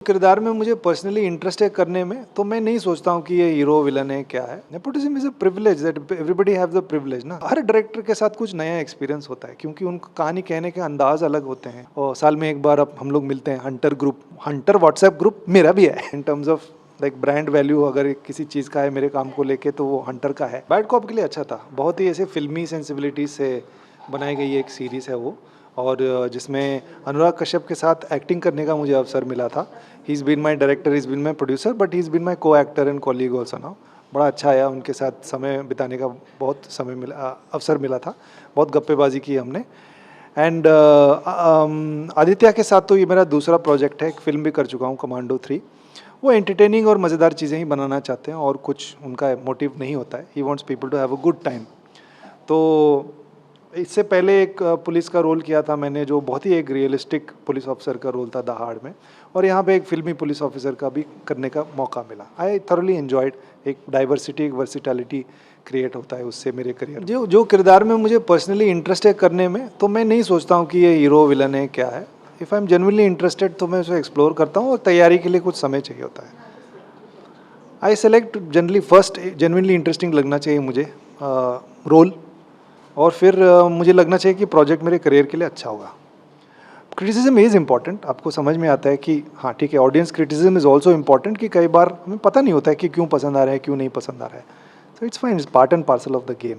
किरदार में मुझे पर्सनली इंटरेस्ट है करने में, तो मैं नहीं सोचता हूँ कि ये हीरो विलन है क्या है। Nepotism is a privilege that everybody have the privilege ना। हर डायरेक्टर के साथ कुछ नया एक्सपीरियंस होता है क्योंकि उनका कहानी कहने के अंदाज अलग होते हैं। और साल में एक बार अब हम लोग मिलते हैं, Hunter group, Hunter WhatsApp group मेरा भी है। इन terms of like brand value अगर किसी चीज़ का है मेरे काम को लेके तो वो हंटर का है। बैड कॉप के लिए अच्छा था, बहुत ही ऐसे फिल्मी सेंसिबिलिटी से बनाई गई एक सीरीज़ है वो, और जिसमें अनुराग कश्यप के साथ एक्टिंग करने का मुझे अवसर मिला था। He is been my director, he is been my producer, but he is been my co actor and colleague also now. बड़ा अच्छा आया, उनके साथ समय बिताने का बहुत समय मिला, अवसर मिला था। बहुत गप्पेबाजी की हमने। एंड आदित्य के साथ तो ये मेरा दूसरा प्रोजेक्ट है, एक फिल्म भी कर चुका हूँ, कमांडो 3। वो एंटरटेनिंग और मज़ेदार चीज़ें ही बनाना चाहते हैं और कुछ उनका मोटिव नहीं होता है। He wants people to have a good time. तो इससे पहले एक पुलिस का रोल किया था मैंने, जो बहुत ही एक रियलिस्टिक पुलिस ऑफिसर का रोल था दहाड़ में, और यहाँ पे एक फिल्मी पुलिस ऑफिसर का भी करने का मौका मिला। I thoroughly enjoyed. एक डाइवर्सिटी, एक वर्सिटैलिटी क्रिएट होता है उससे मेरे करियर। जो किरदार में मुझे पर्सनली इंटरेस्ट है करने में, तो मैं नहीं सोचता हूँ कि ये हीरो विलन है क्या है। If I am genuinely interested तो मैं उसे एक्सप्लोर करता हूँ, और तैयारी के लिए कुछ समय चाहिए होता है। I select generally first, genuinely interesting लगना चाहिए मुझे रोल, और फिर मुझे लगना चाहिए कि प्रोजेक्ट मेरे करियर के लिए अच्छा होगा। क्रिटिसिज्म इज़ इम्पॉर्टेंट, आपको समझ में आता है कि हाँ ठीक है, audience criticism is also important, कि कई बार हमें पता नहीं होता है कि क्यों पसंद आ रहा है, क्यों नहीं पसंद आ रहा है। So it's fine, it's part and parcel of the game.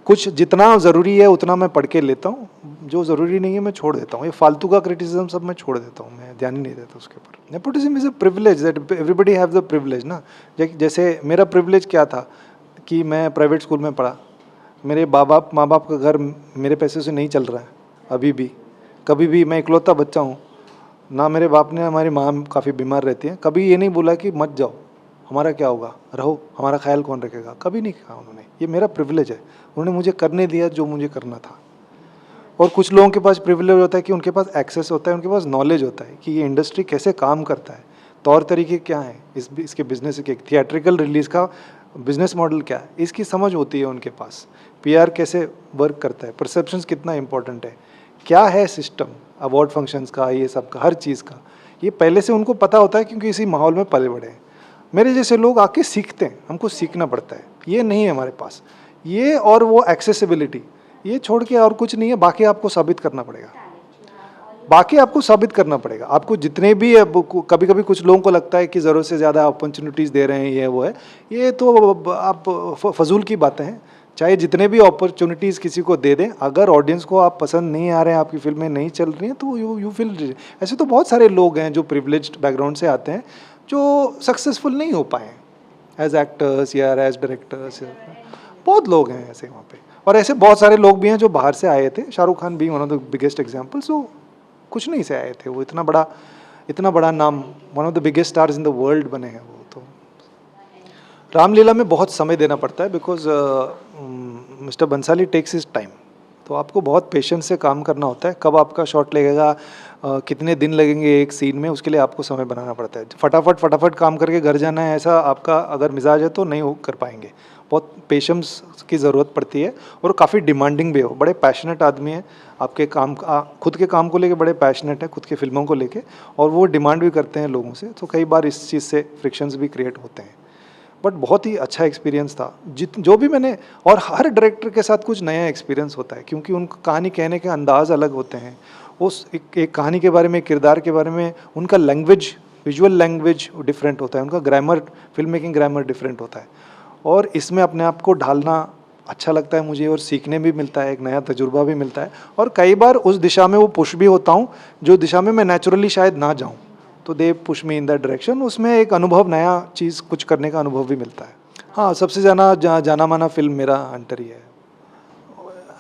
कुछ जितना ज़रूरी है उतना मैं पढ़ के लेता हूँ, जो ज़रूरी नहीं है मैं छोड़ देता हूँ। ये फालतू का क्रिटिसिज्म सब मैं छोड़ देता हूँ, मैं ध्यान ही नहीं देता उसके ऊपर। Nepotism is a privilege that everybody have the privilege ना। जैसे मेरा प्रिविलेज क्या था कि मैं प्राइवेट स्कूल में पढ़ा। मेरे माँ बाप का घर मेरे पैसे से नहीं चल रहा है अभी भी। कभी भी, मैं इकलौता बच्चा हूँ ना, मेरे बाप ने, हमारी माँ काफ़ी बीमार रहती है, कभी ये नहीं बोला कि मत जाओ, हमारा क्या होगा, रहो, हमारा ख्याल कौन रखेगा, कभी नहीं कहा उन्होंने। ये मेरा प्रिविलेज है, उन्होंने मुझे करने दिया जो मुझे करना था। और कुछ लोगों के पास प्रिविलेज होता है कि उनके पास एक्सेस होता है, उनके पास नॉलेज होता है कि ये इंडस्ट्री कैसे काम करता है, तौर तरीके क्या हैं, इसके बिजनेस के, थिएट्रिकल रिलीज़ का बिजनेस मॉडल क्या है, इसकी समझ होती है उनके पास। पीआर कैसे वर्क करता है, परसेप्शंस कितना इंपॉर्टेंट है, क्या है सिस्टम अवार्ड फंक्शंस का, ये सब का, हर चीज़ का, ये पहले से उनको पता होता है क्योंकि इसी माहौल में पले बड़े हैं। मेरे जैसे लोग आके सीखते हैं, हमको सीखना पड़ता है, ये नहीं है हमारे पास। ये और वो एक्सेसिबिलिटी, ये छोड़ के और कुछ नहीं है। बाकी आपको साबित करना पड़ेगा, बाकी आपको साबित करना पड़ेगा। आपको जितने भी, कभी कभी कुछ लोगों को लगता है कि ज़रूरत से ज़्यादा अपॉर्चुनिटीज़ दे रहे हैं, ये वो है, ये तो आप फजूल की बातें हैं। चाहे जितने भी अपॉर्चुनिटीज़ किसी को दे दें, अगर ऑडियंस को आप पसंद नहीं आ रहे हैं, आपकी फिल्में नहीं चल रही हैं, तो यू फील। ऐसे तो बहुत सारे लोग हैं जो प्रिविलेज्ड बैकग्राउंड से आते हैं, जो सक्सेसफुल नहीं हो पाए एज एक्टर्स या एज डायरेक्टर्स। बहुत लोग हैं ऐसे वहाँ पे, और ऐसे बहुत सारे लोग भी हैं जो बाहर से आए थे। शाहरुख खान भी one of the biggest examples. वो कुछ नहीं से आए थे, वो इतना बड़ा नाम, one of the biggest stars in the world बने हैं वो। तो रामलीला में बहुत समय देना पड़ता है, because mister Bhansali takes his time. तो आपको बहुत पेशेंस से काम करना होता है। कब आपका शॉट लगेगा, कितने दिन लगेंगे एक सीन में, उसके लिए आपको समय बनाना पड़ता है। फटाफट काम करके घर जाना है, ऐसा आपका अगर मिजाज है तो नहीं हो कर पाएंगे। बहुत पेशेंस की ज़रूरत पड़ती है, और काफ़ी डिमांडिंग भी हो। बड़े पैशनेट आदमी हैं, आपके काम खुद के काम को लेके बड़े पैशनेट है, खुद के फिल्मों को लेके, और वो डिमांड भी करते हैं लोगों से। तो कई बार इस चीज़ से फ्रिक्शंस भी क्रिएट होते हैं। बट बहुत ही अच्छा एक्सपीरियंस था जो भी मैंने। और हर डायरेक्टर के साथ कुछ नया एक्सपीरियंस होता है क्योंकि उनका कहानी कहने के अंदाज अलग होते हैं। उस एक कहानी के बारे में, किरदार के बारे में, उनका लैंग्वेज, विजुअल लैंग्वेज डिफरेंट होता है, उनका grammar, film making grammar different होता है। और इसमें अपने आप को ढालना अच्छा लगता है मुझे, और सीखने भी मिलता है, एक नया तजुर्बा भी मिलता है। और कई बार उस दिशा में वो पुश भी होता हूँ जो दिशा में मैं नेचुरली शायद ना जाऊँ, तो they push me in that direction. उसमें एक अनुभव, नया चीज़ कुछ करने का अनुभव भी मिलता है। हाँ, सबसे जाना माना फिल्म मेरा हंटर ही है।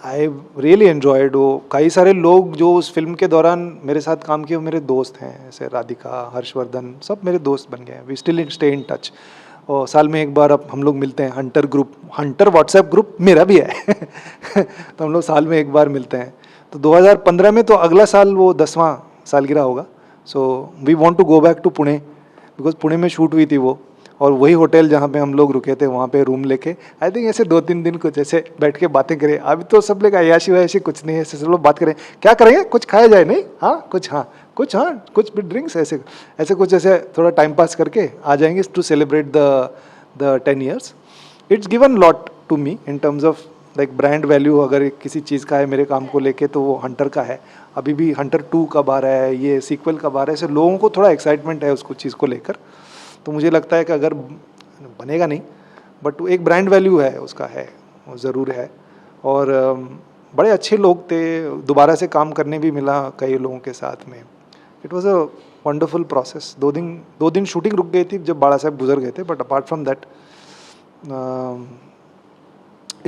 I really enjoyed. वो कई सारे लोग जो उस फिल्म के दौरान मेरे साथ काम किए, वो मेरे दोस्त हैं, जैसे राधिका, हर्षवर्धन, सब मेरे दोस्त बन गए हैं। We still stay in touch. और साल में एक बार अब हम लोग मिलते हैं, Hunter group, Hunter WhatsApp group मेरा भी है। तो हम लोग साल में एक बार मिलते हैं। तो 2015 में, तो अगला साल वो 10वां सालगिरह होगा। So we want to go back to Pune, because Pune में शूट हुई थी वो, और वही होटल जहाँ पे हम लोग रुके थे, वहाँ पे रूम लेके आई थिंक ऐसे 2-3 दिन कुछ ऐसे बैठ के बातें करें। अभी तो सब लोग अयाशी वयाशी कुछ नहीं है, ऐसे सब लोग बात करें, क्या करेंगे, कुछ खाया जाए, नहीं, हाँ कुछ हाँ कुछ भी ड्रिंक्स ऐसे ऐसे कुछ ऐसे थोड़ा टाइम पास करके आ जाएंगे to celebrate the 10 years. It's given lot to me in terms of like brand value. अगर किसी चीज़ का है मेरे काम को लेके तो वो हंटर का है. अभी भी हंटर 2 कब आ रहा है, ये सीक्वल कब आ रहा है, ऐसे लोगों को थोड़ा एक्साइटमेंट है उसको चीज़ को लेकर. तो मुझे लगता है कि अगर बनेगा नहीं बट एक ब्रांड वैल्यू है उसका, है वो ज़रूर है. और बड़े अच्छे लोग थे, दोबारा से काम करने भी मिला कई लोगों के साथ में. It was a wonderful process. 2 दिन शूटिंग रुक गई थी जब बाड़ा साहब गुजर गए थे, but apart from that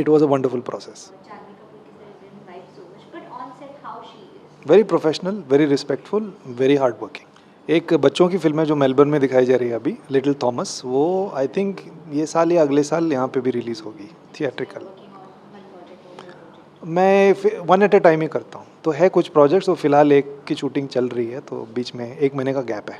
it was a wonderful process. Janhvi Kapoor ki sir didn't vibe so much, but on set how she is? Very professional, very respectful, very hard working. एक बच्चों की फिल्म है जो Melbourne में दिखाई जा रही है अभी, लिटिल थॉमस. वो आई थिंक ये साल या अगले साल यहाँ पे भी रिलीज़ होगी theatrical. Working on one project or more project? मैं 1 at a टाइम ही करता हूँ. तो है कुछ प्रोजेक्ट्स, तो फिलहाल एक की शूटिंग चल रही है, तो बीच में 1 महीने का गैप है.